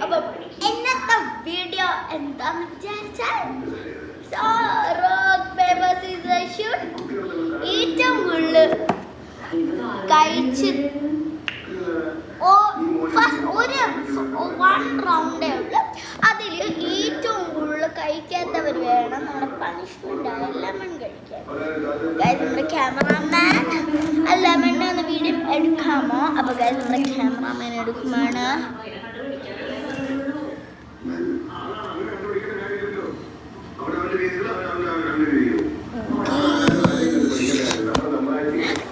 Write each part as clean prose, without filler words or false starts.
അപ്പം ഇന്നത്തെ വീഡിയോ എന്താന്ന് വിചാരിച്ചാൽ റോക്ക് പേപ്പർ സീസർ ഷൂട്ട് ഏറ്റവും കൂടുതൽ കഴിച്ച് വൺ റൗണ്ടേ ഉള്ളു. അതിൽ ഏറ്റവും കൂടുതൽ കഴിക്കാത്തവർ വേണം നമ്മുടെ പണിഷ്മെന്റ് ആയ ലെമൺ കഴിക്കാൻ. നമ്മുടെ ക്യാമറാമാൻ ആ ലെമണിനെ ഒന്ന് വീഡിയോ എടുക്കാമോ? അപ്പൊ നമ്മുടെ ക്യാമറാമാൻ എടുക്കുമാണ്.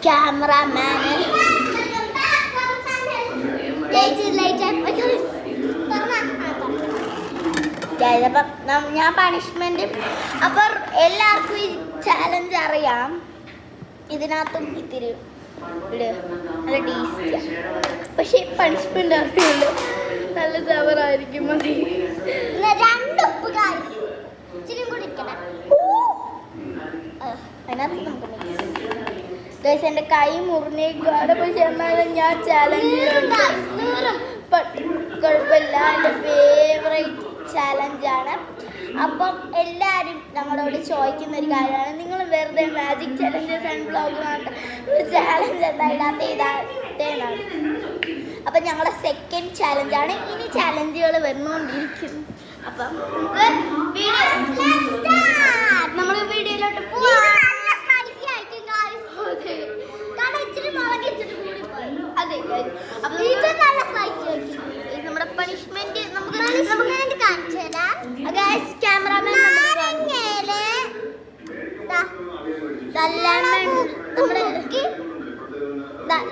ക്യാമറാമാന് അപ്പം ഞാൻ പണിഷ്മെന്റ്. അപ്പൊ എല്ലാവർക്കും ഈ ചാലഞ്ച് അറിയാം. ഇതിനകത്തും ഇത്തിരി നല്ല ടേസ്റ്റ്, പക്ഷെ പണിഷ്മെന്റ് അറിയുള്ളൂ. നല്ല ചവറായിരിക്കും. മതി രണ്ടുപ്പ് ഇച്ചിരി കൂടി അതിനകത്ത് നമുക്ക് എന്റെ കൈ മുറിഞ്ഞേക്കാട്. പക്ഷെ എന്നാലും ഞാൻ ചാലഞ്ച് കുഴപ്പമില്ല. എൻ്റെ ഫേവറേറ്റ് ചാലഞ്ചാണ്. അപ്പം എല്ലാവരും ഞങ്ങളോട് ചോദിക്കുന്ന ഒരു കാര്യമാണ്, നിങ്ങൾ വെറുതെ magic challenges and blog challenge എന്താ ഇടാത്ത ഇതാത്തേന്നാണ്. അപ്പം ഞങ്ങളുടെ സെക്കൻഡ് ചാലഞ്ചാണ്. ഇനി ചാലഞ്ചുകൾ വന്നുകൊണ്ടിരിക്കുന്നു. അപ്പം നമ്മൾ വീഡിയോയിലോട്ട് പോവാം. നമ്മുടെ പണിഷ്മെന്റ് ക്യാമറാമാൻ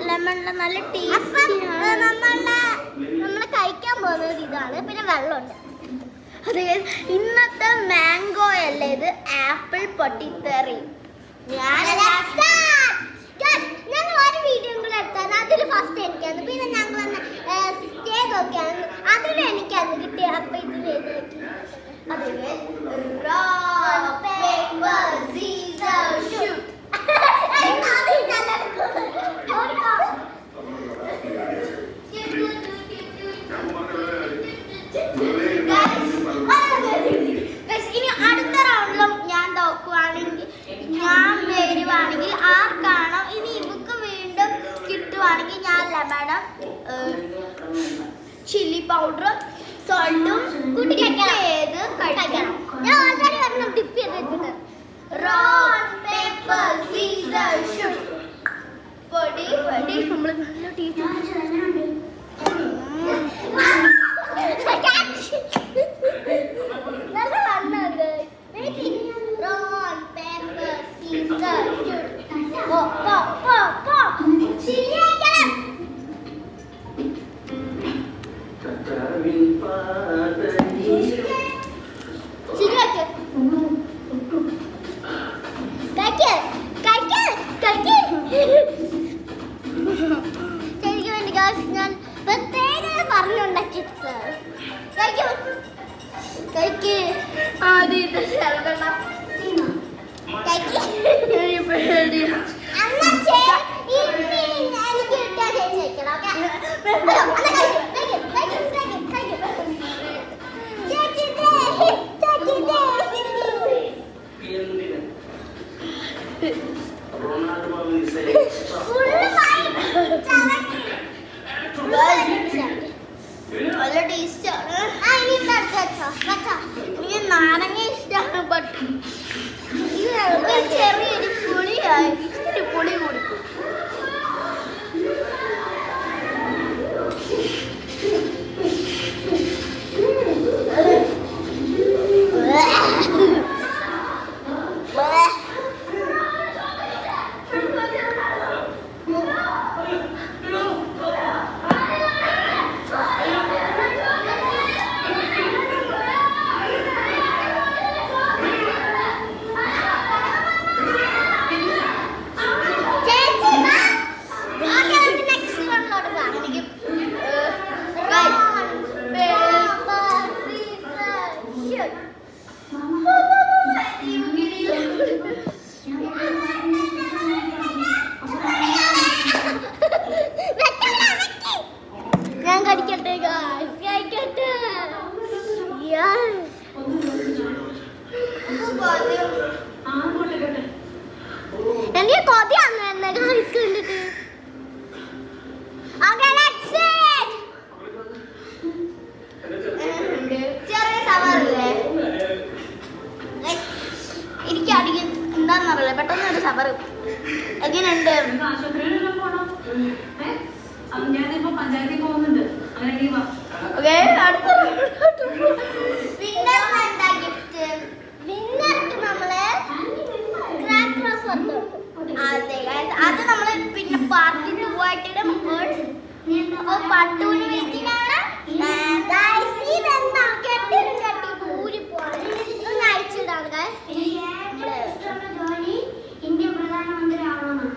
ലെമണിന്റെ നല്ല ടേസ്റ്റ്. നമ്മള് കഴിക്കാൻ പോകുന്നത് ഇതാണ്. പിന്നെ വെള്ളമുണ്ട്. അതെ, ഇന്നത്തെ മാംഗോ അല്ലേ ഇത്, ആപ്പിൾ പൊട്ടിത്തെറി. ഞങ്ങൾ ഒരു വീഡിയോ കൂടെ എടുത്താണ്. അതിൽ ഫസ്റ്റ് എനിക്കാണ്. പിന്നെ ഞങ്ങൾ സ്റ്റേജ് ഒക്കെയാണ്. അതിൽ എനിക്കാണ് കിട്ടിയ. അപ്പൊ ഇതിൽ ഇനി അടുത്ത റൗണ്ടിലും ഞാൻ നോക്കുവാണെങ്കിൽ, ഞാൻ വരുവാണെങ്കിൽ ആർക്കാണോ ഇനി ഇവക്ക് വീണ്ടും കിട്ടുവാണെങ്കിൽ ഞാൻ ലെമണും ചില്ലി പൗഡറും സോൾട്ടും കൂട്ടി ചെയ്ത് കഴിക്കണം. ഞാൻ ഓൾറെഡി ഒരെണ്ണം ടിപ്പ് ചെയ്ത് വെച്ചിട്ടുണ്ട്. Rock paper scissor shoot. പൊടി നമ്മൾ നല്ല ടേസ്റ്റ്. നല്ല വണ്ണാണ്. Rock paper scissor shoot. ശരിയാക്കണം. ശരിക്കും വേണ്ടി ഞാൻ ഞാനിപ്പോ പഞ്ചായത്തിൽ പോകുന്നുണ്ട്. അങ്ങനെ അത് നമ്മള് പിന്നെ പാർട്ടി 2 ആയിട്ടിടും. പട്ടൂന് വീട്ടിലാണ് അയച്ചിടാണ്. ഇന്ത്യ പ്രധാനമന്ത്രി ആവണമെന്നാണ്.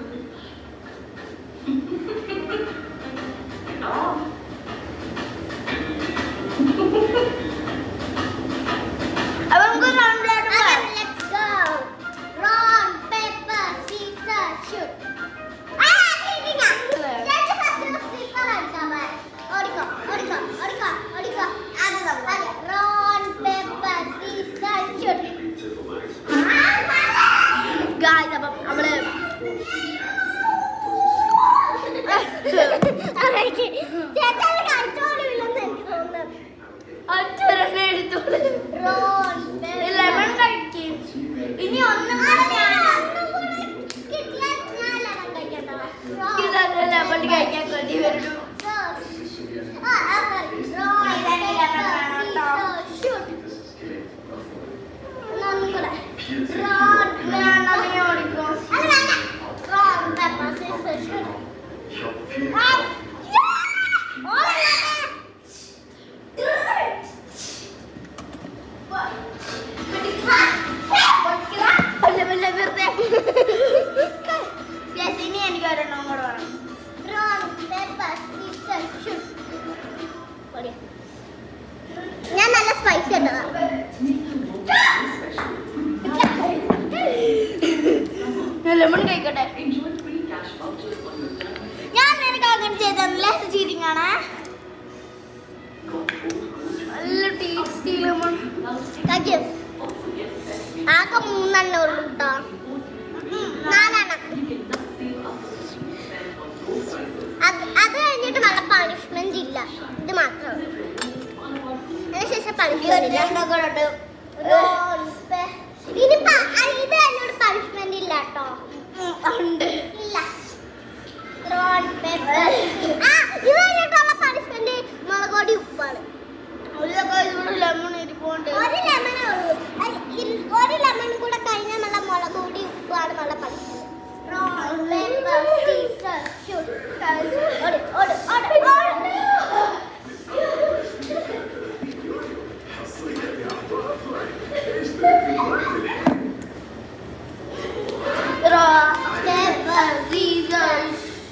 ഇനി ഒന്നും കഴിക്കാൻ കൊതി വരുന്നു. ഇനി എനിക്ക് ഒരെണ്ണം കൂടെ വേണം. ഞാൻ നല്ല സ്പൈസി ഇട്ടതാ. ലെമൺ കഴിക്കട്ടെ. ഞാൻ നിനക്ക് അങ്ങനെ ചെയ്തല്ല ചീറ്റിംഗ് ആണ്. നല്ല ടേസ്റ്റി ലെമൺ. ആകെ 3 ഉള്ളൂ കേട്ടോ. 4 അത് കഴിഞ്ഞിട്ട് നല്ല പണിഷ്മെന്റ് ഇല്ല. ഇത് മാത്രം. അതിനുശേഷം പണിഷ്മെന്റ് ഇല്ല. ഇനി ഇത് എന്നോട് പണിഷ്മെന്റ് ഇല്ല കേട്ടോ. ഉണ്ട് ഇല്ല. ഇത് കഴിഞ്ഞിട്ടുള്ള പണിഷ്മെന്റ് മുളക് പൊടി ഉപ്പാണ്. ലെമൺ ഇരിപ്പുണ്ട്. ഒരു ലെമണേ ഉള്ളൂ. ഒരു ലെമൺ കൂടെ കഴിഞ്ഞാൽ നല്ല മുളക് പൊടി ഉപ്പാണ് നല്ല പണിഷ്മെന്റ്.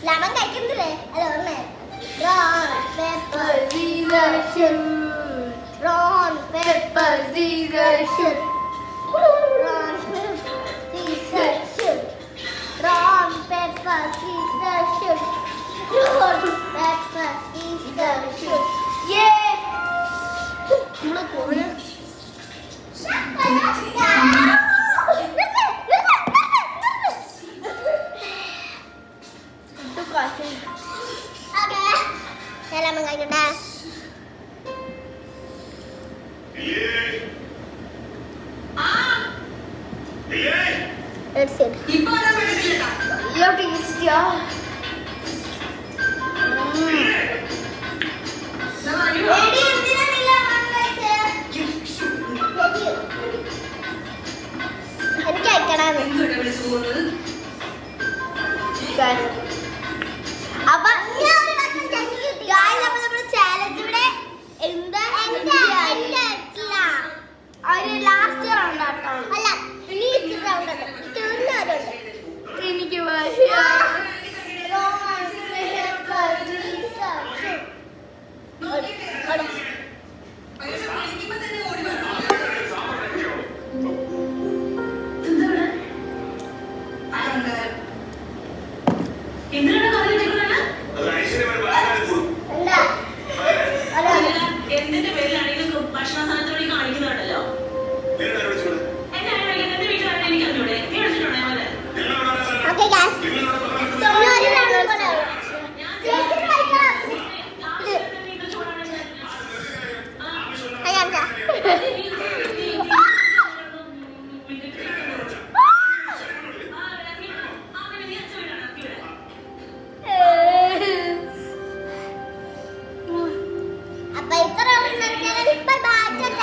ലെമൺ കഴിക്കുന്നില്ലേ? അല്ല പറഞ്ഞേ. Rock, paper, scissors, shoot. Rock, paper, scissors, shoot. Rock, paper, scissors, shoot. Rock, paper, scissors, shoot. Yeah. നമ്മള് കുറേ ലെമൺ കഴിക്കട്ടെ. That's it. Your taste, yeah. എനിക്ക് അപ്പൊ ഇത്ര ബൈ ബൈ.